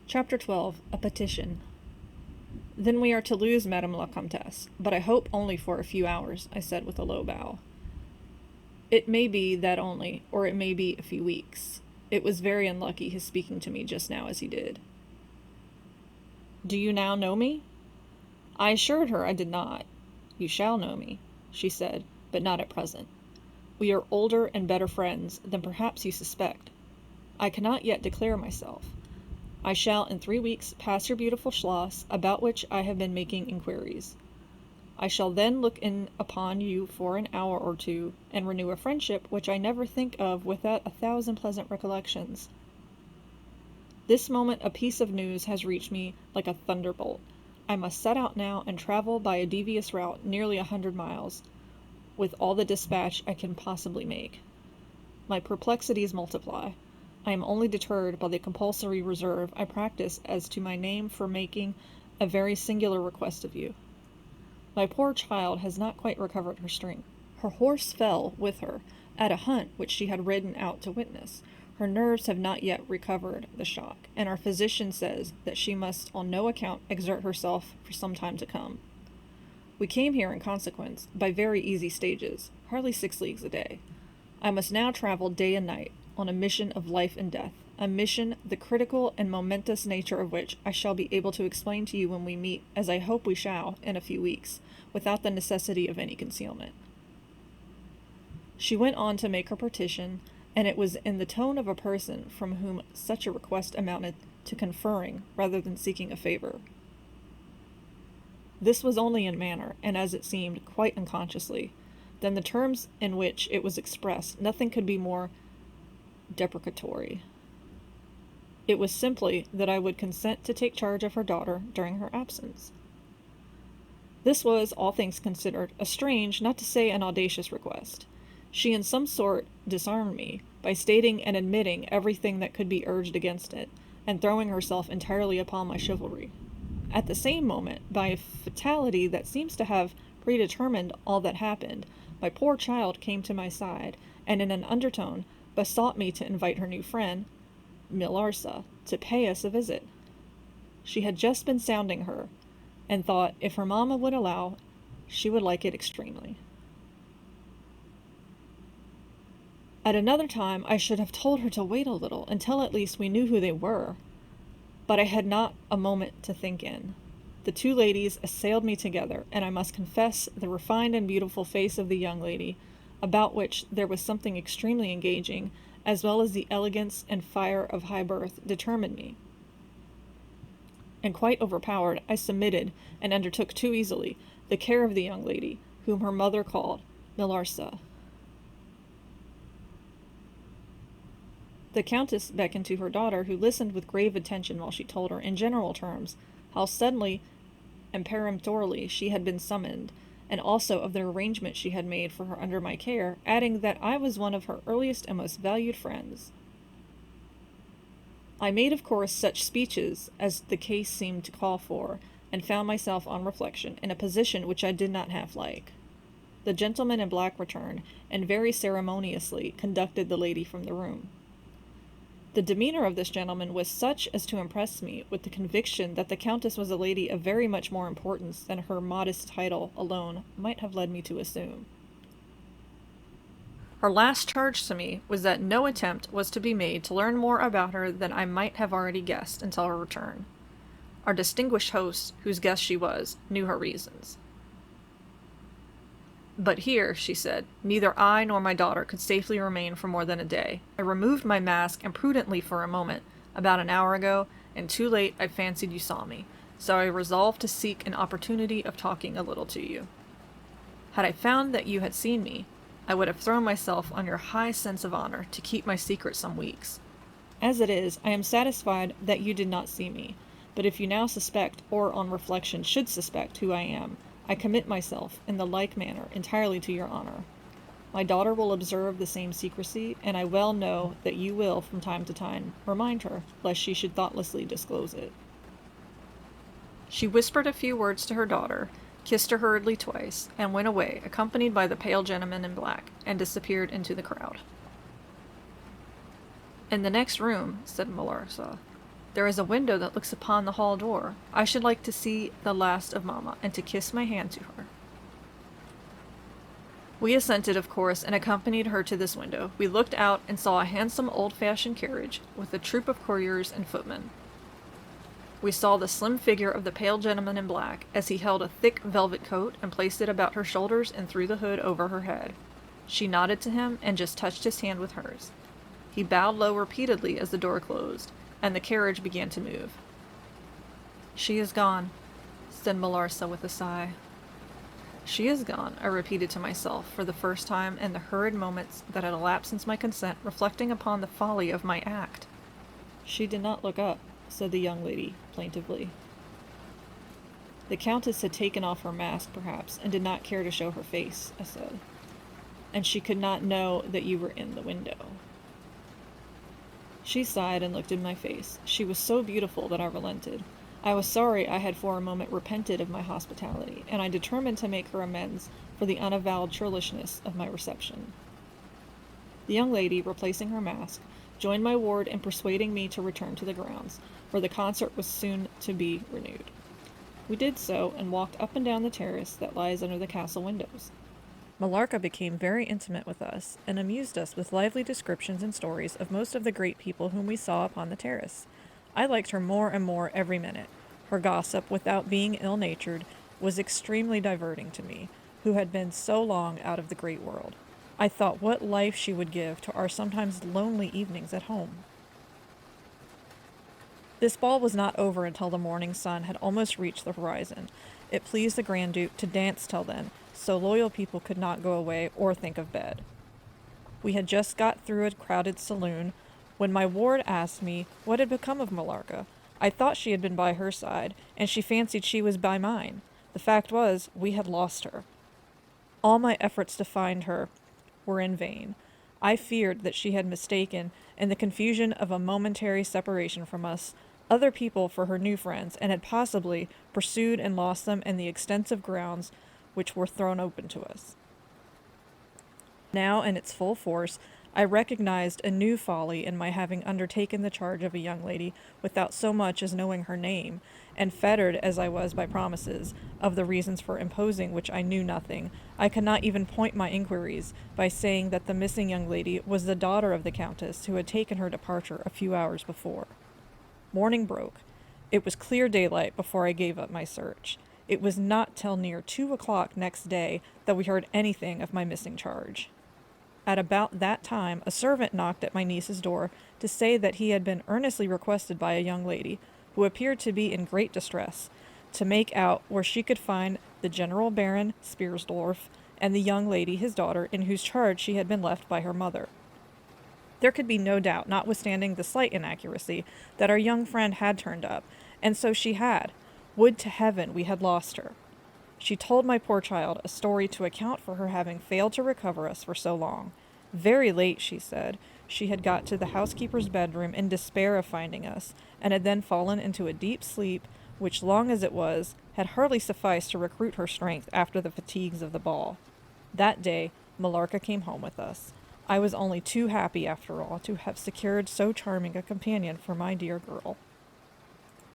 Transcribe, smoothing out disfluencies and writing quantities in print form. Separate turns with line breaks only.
Chapter 12. A Petition. Then we are to lose Madame la Comtesse, but I hope only for a few hours, I said with a low bow. It may be that only, or it may be a few weeks. It was very unlucky his speaking to me just now as he did. Do you now know me? I assured her I did not. You shall know me, she said, but not at present. We are older and better friends than perhaps you suspect. I cannot yet declare myself. I shall in 3 weeks pass your beautiful Schloss, about which I have been making inquiries. I shall then look in upon you for an hour or two, and renew a friendship which I never think of without 1,000 pleasant recollections. This moment a piece of news has reached me like a thunderbolt. I must set out now and travel by a devious route nearly 100 miles, with all the dispatch I can possibly make. My perplexities multiply. I am only deterred by the compulsory reserve I practice as to my name for making a very singular request of you. My poor child has not quite recovered her strength. Her horse fell with her at a hunt which she had ridden out to witness. Her nerves have not yet recovered the shock, and our physician says that she must on no account exert herself for some time to come. We came here in consequence by very easy stages, hardly 6 leagues a day. I must now travel day and night on a mission of life and death, a mission the critical and momentous nature of which I shall be able to explain to you when we meet, as I hope we shall, in a few weeks, without the necessity of any concealment. She went on to make her petition, and it was in the tone of a person from whom such a request amounted to conferring rather than seeking a favor. This was only in manner, and as it seemed, quite unconsciously. Than the terms in which it was expressed, nothing could be more deprecatory. It was simply that I would consent to take charge of her daughter during her absence. This was, all things considered, a strange, not to say an audacious request. She in some sort disarmed me, by stating and admitting everything that could be urged against it, and throwing herself entirely upon my chivalry. At the same moment, by a fatality that seems to have predetermined all that happened, my poor child came to my side, and in an undertone besought me to invite her new friend, Millarca, to pay us a visit. She had just been sounding her, and thought, if her mamma would allow, she would like it extremely. At another time I should have told her to wait a little, until at least we knew who they were. But I had not a moment to think in. The two ladies assailed me together, and I must confess the refined and beautiful face of the young lady, about which there was something extremely engaging, as well as the elegance and fire of high birth, determined me. And quite overpowered, I submitted, and undertook too easily, the care of the young lady, whom her mother called Millarca. The Countess beckoned to her daughter, who listened with grave attention while she told her, in general terms, how suddenly and peremptorily she had been summoned, and also of the arrangement she had made for her under my care, adding that I was one of her earliest and most valued friends. I made, of course, such speeches as the case seemed to call for, and found myself, on reflection, in a position which I did not half like. The gentleman in black returned, and very ceremoniously conducted the lady from the room. The demeanor of this gentleman was such as to impress me with the conviction that the Countess was a lady of very much more importance than her modest title alone might have led me to assume. Her last charge to me was that no attempt was to be made to learn more about her than I might have already guessed until her return. Our distinguished host, whose guest she was, knew her reasons. But here, she said, neither I nor my daughter could safely remain for more than a day. I removed my mask imprudently for a moment, about an hour ago, and too late I fancied you saw me, so I resolved to seek an opportunity of talking a little to you. Had I found that you had seen me, I would have thrown myself on your high sense of honor to keep my secret some weeks. As it is, I am satisfied that you did not see me, but if you now suspect, or on reflection should suspect, who I am, I commit myself, in the like manner, entirely to your honor. My daughter will observe the same secrecy, and I well know that you will, from time to time, remind her, lest she should thoughtlessly disclose it. She whispered a few words to her daughter, kissed her hurriedly twice, and went away, accompanied by the pale gentleman in black, and disappeared into the crowd. In the next room, said Millarca, There is a window that looks upon the hall door. I should like to see the last of Mamma, and to kiss my hand to her." We assented, of course, and accompanied her to this window. We looked out and saw a handsome old-fashioned carriage, with a troop of couriers and footmen. We saw the slim figure of the pale gentleman in black, as he held a thick velvet coat and placed it about her shoulders and threw the hood over her head. She nodded to him and just touched his hand with hers. He bowed low repeatedly as the door closed, and the carriage began to move. "She is gone," said Malarsa with a sigh. "She is gone," I repeated to myself for the first time in the hurried moments that had elapsed since my consent, reflecting upon the folly of my act. "She did not look up," said the young lady, plaintively. "The Countess had taken off her mask, perhaps, and did not care to show her face," I said. "And she could not know that you were in the window." She sighed and looked in my face. She was so beautiful that I relented. I was sorry I had for a moment repented of my hospitality, and I determined to make her amends for the unavowed churlishness of my reception. The young lady, replacing her mask, joined my ward in persuading me to return to the grounds, where the concert was soon to be renewed. We did so, and walked up and down the terrace that lies under the castle windows. Millarca became very intimate with us, and amused us with lively descriptions and stories of most of the great people whom we saw upon the terrace. I liked her more and more every minute. Her gossip, without being ill-natured, was extremely diverting to me, who had been so long out of the great world. I thought what life she would give to our sometimes lonely evenings at home. This ball was not over until the morning sun had almost reached the horizon. It pleased the Grand Duke to dance till then, so loyal people could not go away or think of bed. We had just got through a crowded saloon, when my ward asked me what had become of Millarca. I thought she had been by her side, and she fancied she was by mine. The fact was, we had lost her. All my efforts to find her were in vain. I feared that she had mistaken, in the confusion of a momentary separation from us, other people for her new friends, and had possibly pursued and lost them in the extensive grounds which were thrown open to us. Now, in its full force, I recognized a new folly in my having undertaken the charge of a young lady without so much as knowing her name, and fettered as I was by promises, of the reasons for imposing which I knew nothing. I could not even point my inquiries by saying that the missing young lady was the daughter of the Countess who had taken her departure a few hours before. Morning broke. It was clear daylight before I gave up my search. It was not till near 2 o'clock next day that we heard anything of my missing charge. At about that time, a servant knocked at my niece's door to say that he had been earnestly requested by a young lady, who appeared to be in great distress, to make out where she could find the General Baron Spiersdorf and the young lady, his daughter, in whose charge she had been left by her mother. There could be no doubt, notwithstanding the slight inaccuracy, that our young friend had turned up, and so she had. Would to heaven we had lost her. She told my poor child a story to account for her having failed to recover us for so long. Very late, she said, she had got to the housekeeper's bedroom in despair of finding us, and had then fallen into a deep sleep, which, long as it was, had hardly sufficed to recruit her strength after the fatigues of the ball. That day, Millarca came home with us. I was only too happy, after all, to have secured so charming a companion for my dear girl.